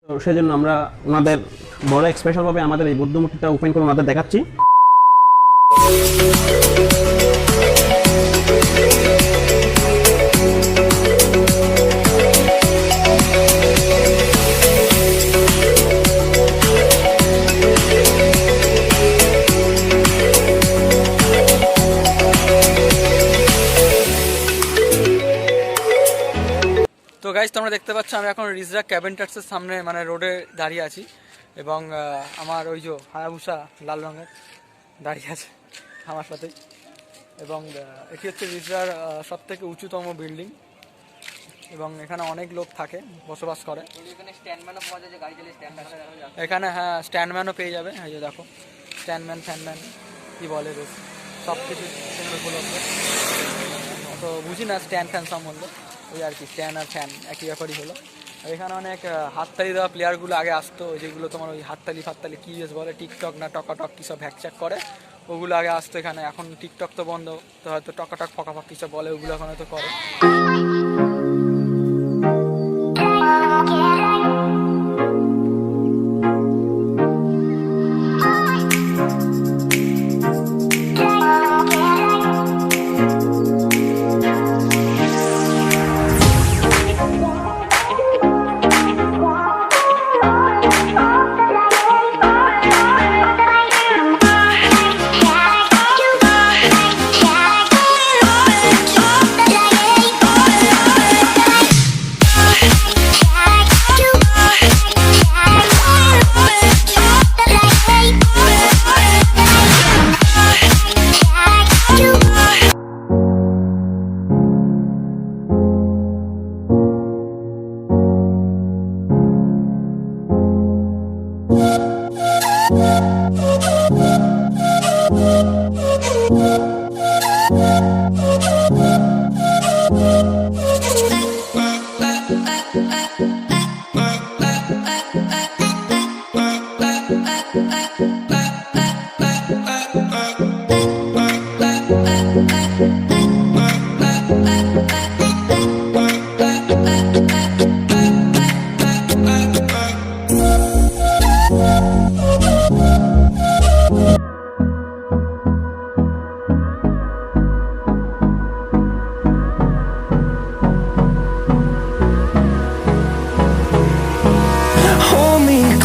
তো সেজন্য আমরা ওনাদের বড় স্পেশালভাবে আমাদের এই বুদ্ধ মূর্তিটা ওপেন করে ওনাদের দেখাচ্ছি। তো গাইজ তোমরা দেখতে পাচ্ছ আমি এখন রিজরা ক্যাবেন্টার্সের সামনে মানে রোডে দাঁড়িয়ে আছি এবং আমার ওই যে হায়াবুসা লাল রঙের দাঁড়িয়ে আছে আমার সাথে। এবং এটি হচ্ছে রিজরার সবথেকে উঁচুতম বিল্ডিং এবং এখানে অনেক লোক থাকে, বসবাস করে। এখানে হ্যাঁ স্ট্যান্ডম্যানও পেয়ে যাবে, এই যে দেখো স্ট্যান্ডম্যান ফ্যানম্যান কী বলে বেশ সব কিছু উপলব্ধ। তো বুঝি না স্ট্যান্ড ফ্যান সম্বন্ধে, ওই আর কি স্ট্যান্ড আর ফ্যান একই ব্যাপারই হলো। আর এখানে অনেক হাততালি দেওয়া প্লেয়ারগুলো আগে আসতো, যেগুলো তোমার ওই হাততালি ফাততালি কী বেশ বলে টিকটক না টকাটক কী সব ভ্যাকচ্যাক করে, ওগুলো আগে আসতো এখানে। এখন টিকটক তো বন্ধ, তো হয়তো টকাটক ফকাফক কী সব বলে ওগুলো এখন হয়তো করে।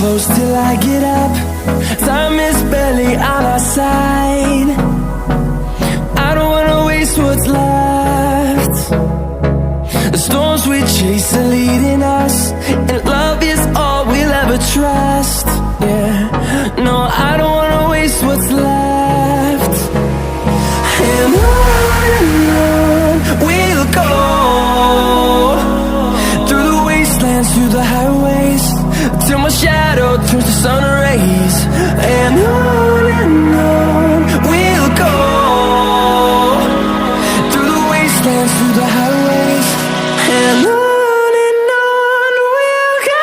Close till I get up. Time is barely on our side. I don't wanna waste what's left. The storms we chase are leading us, and love is all we'll ever trust. Yeah, no, I don't wanna waste what's left. And on we'll go, through the wastelands, through the highways, till my shadow turns to sun rays. And on we'll go, through the wastelands, through the highways, and on we'll go.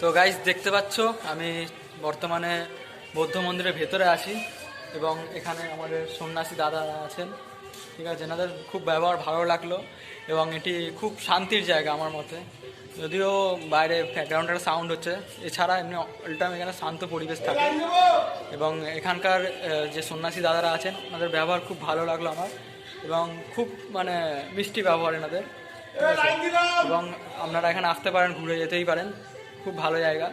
তো guys দেখতে পাচ্ছ আমি বর্তমানে বৌদ্ধ মন্দিরের ভেতরে আছি এবং এখানে আমাদের সন্ন্যাসী দাদা আছেন ঠিক আছে, এনাদের খুব ব্যবহার ভালো লাগলো এবং এটি খুব শান্তির জায়গা আমার মতে। যদিও বাইরে ব্যাকগ্রাউন্ডের সাউন্ড হচ্ছে, এছাড়া এমনি অল টাইম এখানে শান্ত পরিবেশ থাকে এবং এখানকার যে সন্ন্যাসী দাদারা আছেন ওনাদের ব্যবহার খুব ভালো লাগলো আমার এবং খুব মানে মিষ্টি ব্যবহার এনাদের, ঠিক আছে? এবং আপনারা এখানে আসতে পারেন, ঘুরে যেতেই পারেন, খুব ভালো জায়গা,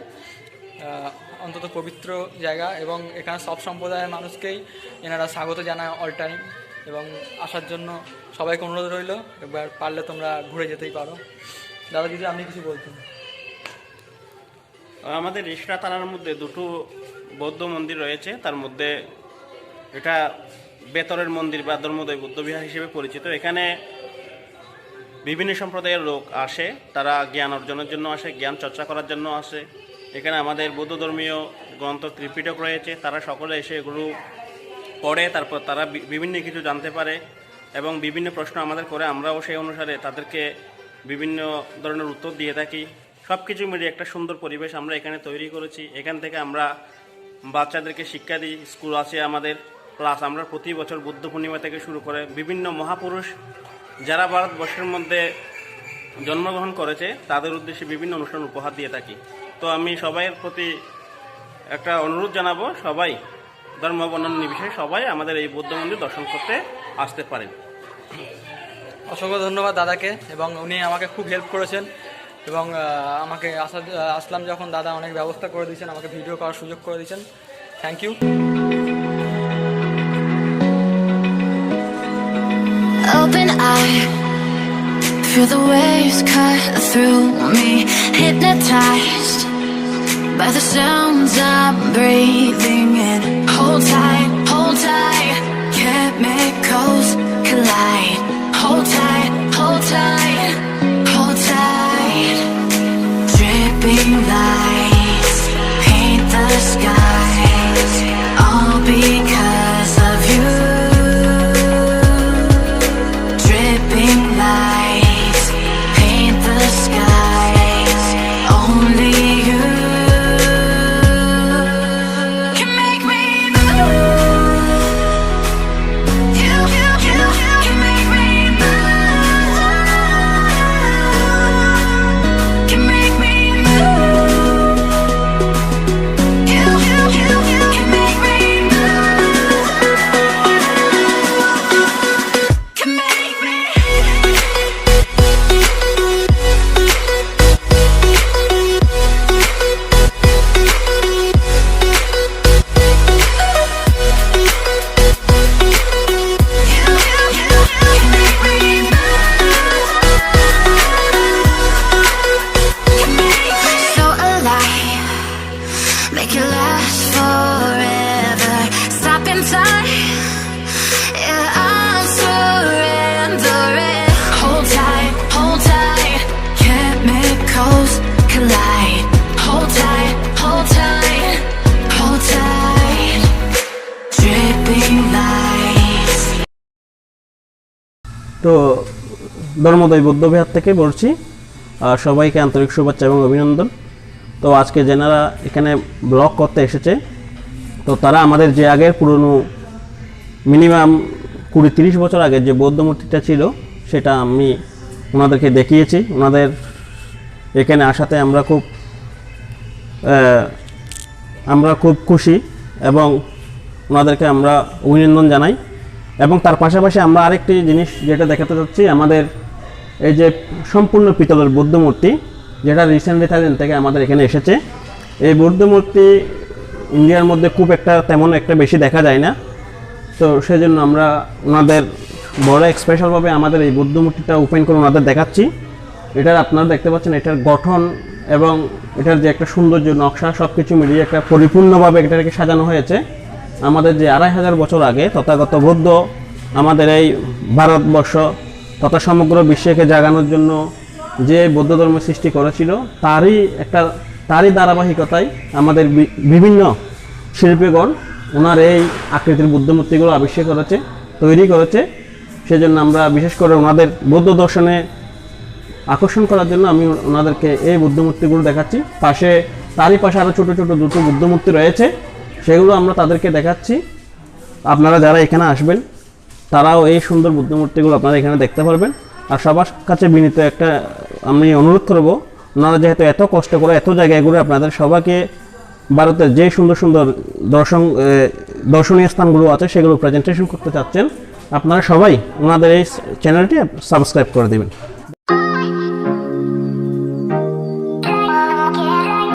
অন্তত পবিত্র জায়গা এবং এখানে সব সম্প্রদায়ের মানুষকেই এনারা স্বাগত জানায় অল টাইম এবং আসার জন্য সবাইকে অনুরোধ রইল, একবার পারলে তোমরা ঘুরে যেতেই পারো। দাদা যদি আপনি কিছু বলতেন। আমাদের রিষড়া থানার মধ্যে দুটো বৌদ্ধ মন্দির রয়েছে, তার মধ্যে এটা বেতরের মন্দির বা ধর্মোদয় বৌদ্ধবিহার হিসেবে পরিচিত। এখানে বিভিন্ন সম্প্রদায়ের লোক আসে, তারা জ্ঞান অর্জনের জন্য আসে, জ্ঞান চর্চা করার জন্য আসে। এখানে আমাদের বৌদ্ধ ধর্মীয় গ্রন্থ ত্রিপিটক রয়েছে, তারা সকলে এসে এগুলো পড়ে, তারপর তারা বিভিন্ন কিছু জানতে পারে এবং বিভিন্ন প্রশ্ন আমাদের করে, আমরাও সেই অনুসারে তাদেরকে বিভিন্ন ধরনের উত্তর দিয়ে থাকি। সব কিছু মিলিয়ে একটা সুন্দর পরিবেশ আমরা এখানে তৈরি করেছি। এখান থেকে আমরা বাচ্চাদেরকে শিক্ষা দিই, স্কুল আছে আমাদের, প্লাস আমরা প্রতি বছর বুদ্ধ পূর্ণিমা থেকে শুরু করে বিভিন্ন মহাপুরুষ যারা ভারতবর্ষের মধ্যে জন্মগ্রহণ করেছে তাদের উদ্দেশ্যে বিভিন্ন অনুষ্ঠান উপহার দিয়ে থাকি। তো আমি সবাইয়ের প্রতি একটা অনুরোধ জানাবো, সবাই ধর্ম বর্ণনা নির্বিশেষে সবাই আমাদের এই বৌদ্ধ মন্দির দর্শন করতে আসতে পারেন। অসংখ্য ধন্যবাদ দাদাকে, এবং উনি আমাকে খুব হেল্প করেছেন এবং আমাকে আসলাম যখন দাদা অনেক ব্যবস্থা করে দিয়েছেন, আমাকে ভিডিও করার সুযোগ করে দিয়েছেন। Thank you. Open eye, feel the waves cut through me, hypnotized by the sounds I'm breathing in. Hold tight, chemicals collide. Hold tight, hold tight, hold tight. Dripping lights paint the skies, all because of you. Dripping lights paint the skies, only you can make me move. You can make me move. Can make me move. You can make me move. Can make me. So alive, make it last forever. Stop in time, yeah, I'm surrendering. Hold tight, chemicals collide. Hold tight, hold tight, hold tight. Dripping lights. তো ধর্মোদয় বৌদ্ধবিহার থেকে বলছি, আর সবাইকে আন্তরিক শুভেচ্ছা এবং অভিনন্দন। তো আজকে যেনারা এখানে ব্লগ করতে এসেছে, তো তারা আমাদের যে আগের পুরনো মিনিমাম 20-30 বছর আগে যে বৌদ্ধ মূর্তিটা ছিল সেটা আমি ওনাদেরকে দেখিয়েছি। ওনাদের এখানে আসাতে আমরা খুব খুশি এবং ওনাদেরকে আমরা অভিনন্দন জানাই। এবং তার পাশাপাশি আমরা আরেকটি জিনিস যেটা দেখাতে চাচ্ছি, আমাদের এই যে সম্পূর্ণ পিতলের বৌদ্ধ মূর্তি যেটা রিসেন্টলি থাইল্যান্ড থেকে আমাদের এখানে এসেছে, এই বৌদ্ধ মূর্তি ইন্ডিয়ার মধ্যে খুব তেমন একটা বেশি দেখা যায় না। তো সেজন্য আমরা ওনাদের বড় স্পেশালভাবে আমাদের এই বৌদ্ধ মূর্তিটা ওপেন করে ওনাদের দেখাচ্ছি। এটার আপনারা দেখতে পাচ্ছেন এটার গঠন এবং এটার যে একটা সৌন্দর্য নকশা সব কিছু মিলিয়ে একটা পরিপূর্ণভাবে এটাকে সাজানো হয়েছে। আমাদের যে 2500 বছর আগে তথাগত বুদ্ধ আমাদের এই ভারতবর্ষ তথা সমগ্র বিশ্বকে জাগানোর জন্য যে বৌদ্ধ ধর্ম সৃষ্টি করেছিল, তারই ধারাবাহিকতায় আমাদের বিভিন্ন শিল্পীগণ ওনার এই আকৃতির বুদ্ধ মূর্তিগুলো আবিষ্কার করেছে, তৈরি করেছে। সেজন্য আমরা বিশেষ করে ওনাদের বৌদ্ধ দর্শনে আকর্ষণ করার জন্য আমি ওনাদেরকে এই বুদ্ধ মূর্তিগুলো দেখাচ্ছি। তারই পাশে আরও ছোটো ছোটো দুটো বুদ্ধ মূর্তি রয়েছে, সেগুলো আমরা তাদেরকে দেখাচ্ছি। আপনারা যারা এখানে আসবেন তারাও এই সুন্দর বুদ্ধ মূর্তিগুলো আপনারা এখানে দেখতে পারবেন। আর সবার কাছে বিনীত একটা আমি অনুরোধ করব, ওনারা যেহেতু এত কষ্ট করে এত জায়গায় ঘুরে আপনাদের সবাইকে ভারতের যে সুন্দর সুন্দর দর্শনীয় স্থানগুলো আছে সেগুলো প্রেজেন্টেশন করতে চাচ্ছেন, আপনারা সবাই ওনাদের এই চ্যানেলটি সাবস্ক্রাইব করে দেবেন।